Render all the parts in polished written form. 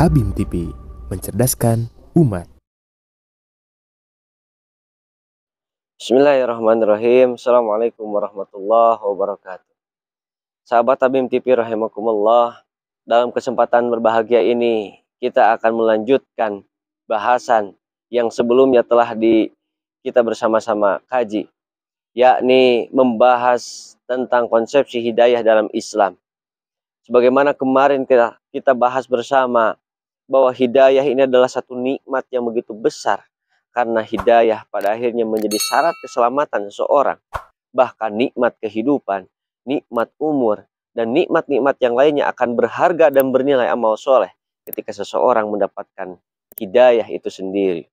Tabim TV, mencerdaskan umat. Bismillahirrahmanirrahim. Assalamualaikum warahmatullahi wabarakatuh. Sahabat Tabim TV rahimakumullah, dalam kesempatan berbahagia ini kita akan melanjutkan bahasan yang sebelumnya telah kita bersama-sama kaji, yakni membahas tentang konsepsi hidayah dalam Islam. Sebagaimana kemarin kita bahas bersama bahwa hidayah ini adalah satu nikmat yang begitu besar, karena hidayah pada akhirnya menjadi syarat keselamatan seseorang. Bahkan nikmat kehidupan, nikmat umur, dan nikmat-nikmat yang lainnya akan berharga dan bernilai amal soleh ketika seseorang mendapatkan hidayah itu sendiri.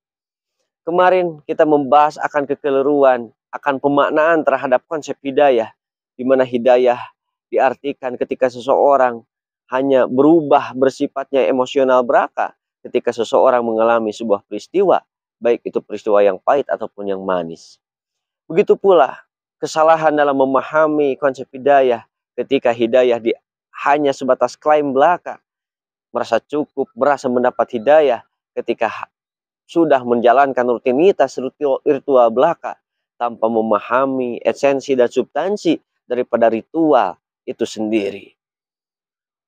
Kemarin kita membahas akan kekeliruan, akan pemaknaan terhadap konsep hidayah, di mana hidayah diartikan ketika seseorang hanya berubah bersifatnya emosional belaka ketika seseorang mengalami sebuah peristiwa, baik itu peristiwa yang pahit ataupun yang manis. Begitu pula kesalahan dalam memahami konsep hidayah ketika hidayah hanya sebatas klaim belaka, merasa cukup, merasa mendapat hidayah ketika sudah menjalankan rutinitas ritual belaka tanpa memahami esensi dan substansi daripada ritual itu sendiri.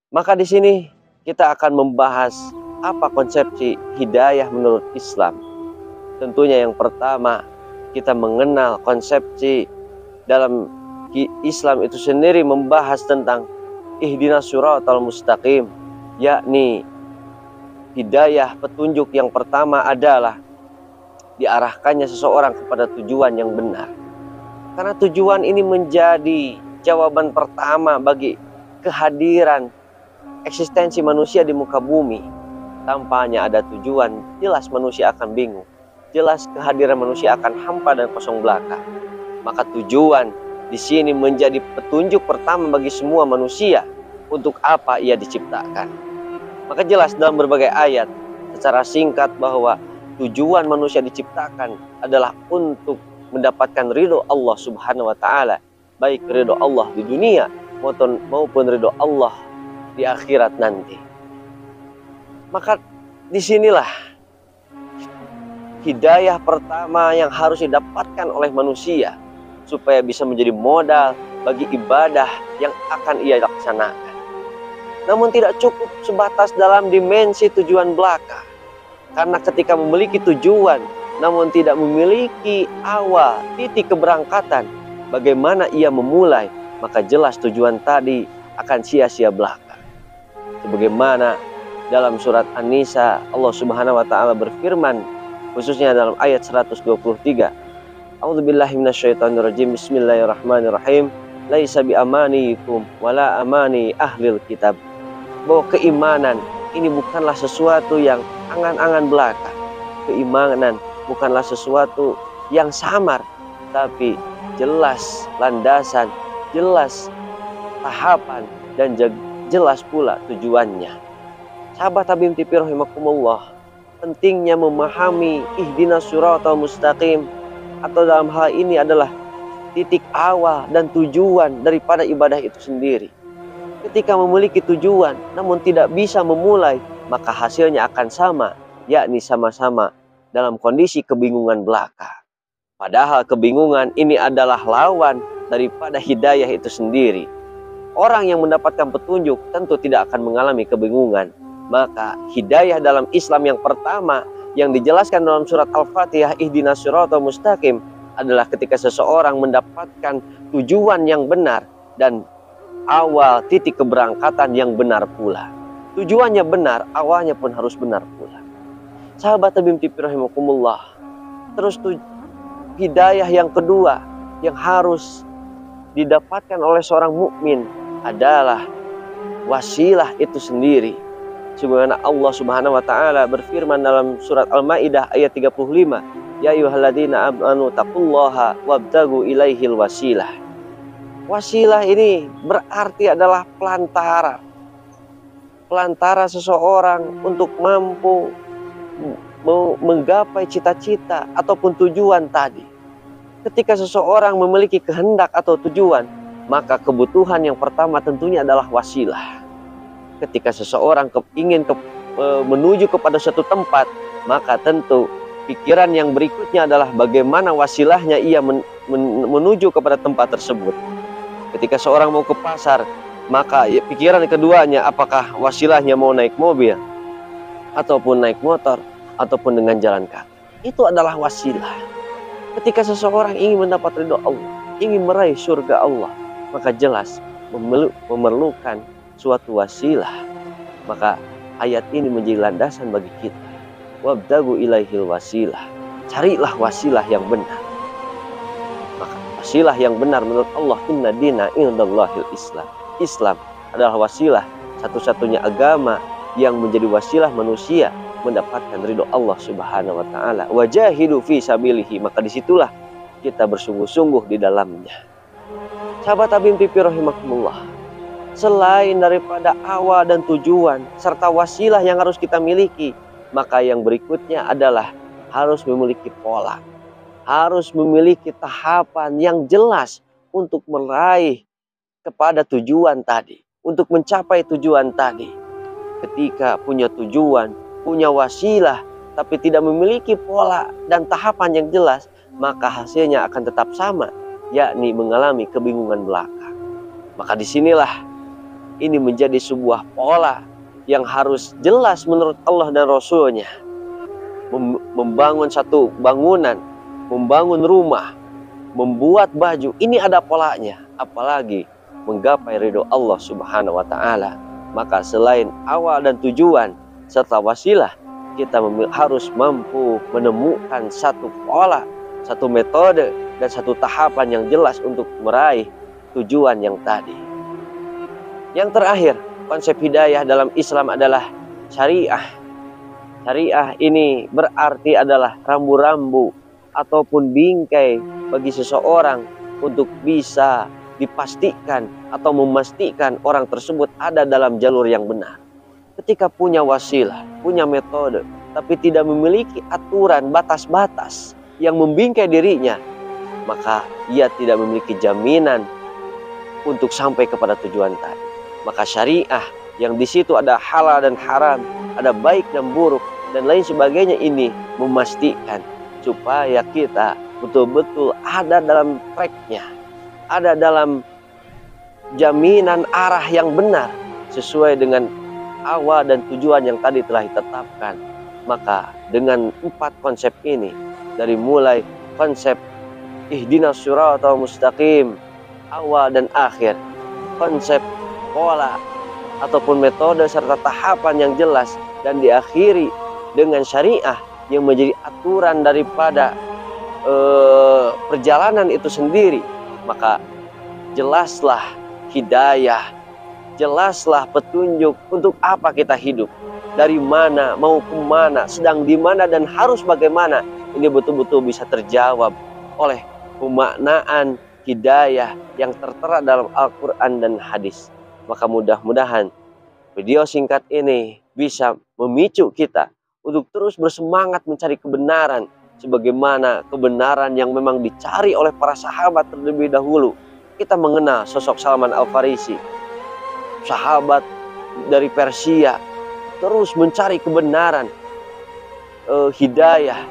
Maka di sini kita akan membahas apa konsepsi hidayah menurut Islam. Tentunya yang pertama, kita mengenal konsepsi dalam Islam itu sendiri membahas tentang ihdinas siratal mustaqim, yakni hidayah petunjuk yang pertama adalah diarahkannya seseorang kepada tujuan yang benar. Karena tujuan ini menjadi jawaban pertama bagi kehadiran eksistensi manusia di muka bumi. Tanpanya ada tujuan, jelas manusia akan bingung. Jelas kehadiran manusia akan hampa dan kosong belaka. Maka tujuan di sini menjadi petunjuk pertama bagi semua manusia untuk apa ia diciptakan. Maka jelas dalam berbagai ayat secara singkat bahwa tujuan manusia diciptakan adalah untuk mendapatkan ridho Allah Subhanahu wa taala, baik ridho Allah di dunia maupun ridho Allah di akhirat nanti. Maka disinilah hidayah pertama yang harus didapatkan oleh manusia supaya bisa menjadi modal bagi ibadah yang akan ia laksanakan. Namun tidak cukup sebatas dalam dimensi tujuan belaka. Karena ketika memiliki tujuan namun tidak memiliki awal titik keberangkatan, bagaimana ia memulai, maka jelas tujuan tadi akan sia-sia belaka. Sebagaimana dalam surat An-Nisa Allah Subhanahu wa taala berfirman, khususnya dalam ayat 123, A'udzubillahi minasyaitonirrajim, bismillahirrahmanirrahim, laisa bi amanikum wala amani ahlil kitab. Bahwa keimanan ini bukanlah sesuatu yang angan-angan belaka. Keimanan bukanlah sesuatu yang samar, tapi jelas landasan, jelas tahapan, dan jelas pula tujuannya. Sahabat Tabim TV rahimakumullah, pentingnya memahami ihdinas siratal mustaqim, atau dalam hal ini adalah titik awal dan tujuan daripada ibadah itu sendiri. Ketika memiliki tujuan namun tidak bisa memulai, maka hasilnya akan sama, yakni sama-sama dalam kondisi kebingungan belaka. Padahal kebingungan ini adalah lawan daripada hidayah itu sendiri. Orang yang mendapatkan petunjuk tentu tidak akan mengalami kebingungan. Maka hidayah dalam Islam yang pertama yang dijelaskan dalam surat Al-Fatihah, ihdinas siratal mustaqim, adalah ketika seseorang mendapatkan tujuan yang benar dan awal titik keberangkatan yang benar pula. Tujuannya benar, awalnya pun harus benar pula. Sahabat Tabim TV rahimakumullah, terus hidayah yang kedua yang harus didapatkan oleh seorang mukmin adalah wasilah itu sendiri. Sebagaimana Allah Subhanahu wa taala berfirman dalam surat Al-Maidah ayat 35, ya ayyuhalladzina amanu taqullaha wabtagu ilaihil wasilah. Wasilah ini berarti adalah pelantara seseorang untuk mampu menggapai cita-cita ataupun tujuan tadi. Ketika seseorang memiliki kehendak atau tujuan, maka kebutuhan yang pertama tentunya adalah wasilah. Ketika seseorang ingin menuju kepada suatu tempat, maka tentu pikiran yang berikutnya adalah bagaimana wasilahnya ia menuju kepada tempat tersebut. Ketika seorang mau ke pasar, maka pikiran keduanya apakah wasilahnya mau naik mobil, ataupun naik motor, ataupun dengan jalan kaki. Itu adalah wasilah. Ketika seseorang ingin mendapat ridho Allah, ingin meraih surga Allah, maka jelas memerlukan suatu wasilah. Maka ayat ini menjadi landasan bagi kita. Wabtagu ilaihil wasilah. Carilah wasilah yang benar. Maka wasilah yang benar menurut Allah, inna dina indallahil Islam. Islam adalah wasilah, satu-satunya agama yang menjadi wasilah manusia mendapatkan ridho Allah Subhanahu wa taala. Wajahidu fi sabilihi, maka disitulah kita bersungguh-sungguh di dalamnya. Sahabat Habib TV rahimakumullah, selain daripada awal dan tujuan serta wasilah yang harus kita miliki, maka yang berikutnya adalah harus memiliki pola, harus memiliki tahapan yang jelas untuk meraih kepada tujuan tadi, untuk mencapai tujuan tadi. Ketika punya tujuan, punya wasilah, tapi tidak memiliki pola dan tahapan yang jelas, maka hasilnya akan tetap sama, yakni mengalami kebingungan belaka. Maka disinilah ini menjadi sebuah pola yang harus jelas menurut Allah dan Rasulnya. Membangun satu bangunan, membangun rumah, membuat baju, ini ada polanya. Apalagi menggapai ridho Allah Subhanahu wa taala. Maka selain awal dan tujuan serta wasilah, kita harus mampu menemukan satu pola, satu metode, dan satu tahapan yang jelas untuk meraih tujuan yang tadi. Yang terakhir, konsep hidayah dalam Islam adalah syariah. Syariah ini berarti adalah rambu-rambu ataupun bingkai bagi seseorang untuk bisa dipastikan atau memastikan orang tersebut ada dalam jalur yang benar. Ketika punya wasilah, punya metode, tapi tidak memiliki aturan batas-batas yang membingkai dirinya, maka ia tidak memiliki jaminan untuk sampai kepada tujuan tadi. Maka syariah yang di situ ada halal dan haram, ada baik dan buruk dan lain sebagainya, ini memastikan supaya kita betul-betul ada dalam tracknya, ada dalam jaminan arah yang benar sesuai dengan awal dan tujuan yang tadi telah ditetapkan. Maka dengan 4 konsep ini, dari mulai konsep ihdinas siratal mustaqim awal dan akhir, konsep pola ataupun metode serta tahapan yang jelas, dan diakhiri dengan syariah yang menjadi aturan daripada perjalanan itu sendiri, maka jelaslah hidayah, jelaslah petunjuk untuk apa kita hidup, dari mana mau ke mana, sedang di mana, dan harus bagaimana. Ini betul-betul bisa terjawab oleh pemaknaan hidayah yang tertera dalam Al-Quran dan hadis. Maka mudah-mudahan video singkat ini bisa memicu kita untuk terus bersemangat mencari kebenaran, sebagaimana kebenaran yang memang dicari oleh para sahabat terlebih dahulu. Kita mengenal sosok Salman Al-Farisi, sahabat dari Persia, terus mencari kebenaran, hidayah,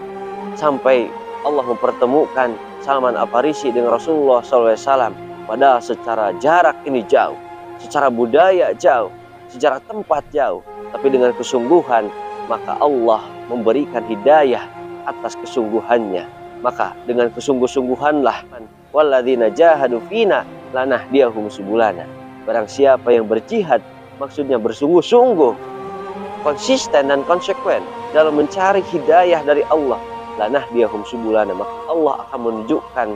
sampai Allah mempertemukan Salman Al-Farisi dengan Rasulullah SAW. Padahal secara jarak ini jauh, secara budaya jauh, secara tempat jauh, tapi dengan kesungguhan, maka Allah memberikan hidayah atas kesungguhannya. Maka dengan kesungguh-sungguhanlah, walladzina jahadu fina lanahdiyahum subulana. Barang siapa yang berjihad, maksudnya bersungguh-sungguh, konsisten dan konsekuen dalam mencari hidayah dari Allah, lanahdiyahum subulana, maka Allah akan menunjukkan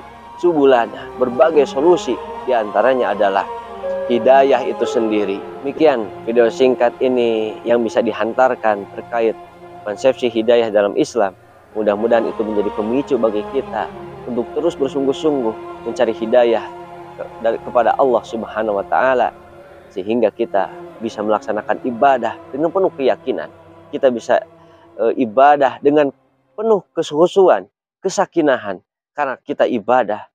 subulana, berbagai solusi, diantaranya adalah hidayah itu sendiri. Demikian video singkat ini yang bisa dihantarkan terkait konsepsi hidayah dalam Islam. Mudah-mudahan itu menjadi pemicu bagi kita untuk terus bersungguh-sungguh mencari hidayah kepada Allah Subhanahu wa taala, sehingga kita bisa melaksanakan ibadah dengan penuh keyakinan. Kita bisa ibadah dengan penuh kehusuan, kesakinahan, karena kita ibadah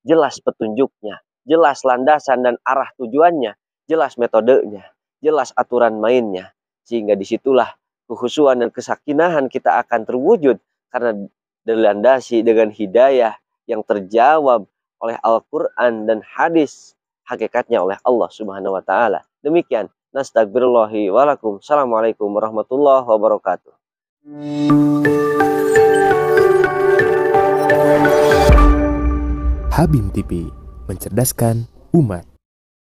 jelas petunjuknya, jelas landasan dan arah tujuannya, jelas metodenya, jelas aturan mainnya. Sehingga disitulah kehusuan dan kesakinahan kita akan terwujud karena dilandasi dengan hidayah yang terjawab oleh Al-Quran dan hadis hakikatnya oleh Allah Subhanahu wa Ta'ala. Demikian, nastagfirullahi walakum. Assalamualaikum warahmatullahi wabarakatuh. Habim TV, mencerdaskan umat.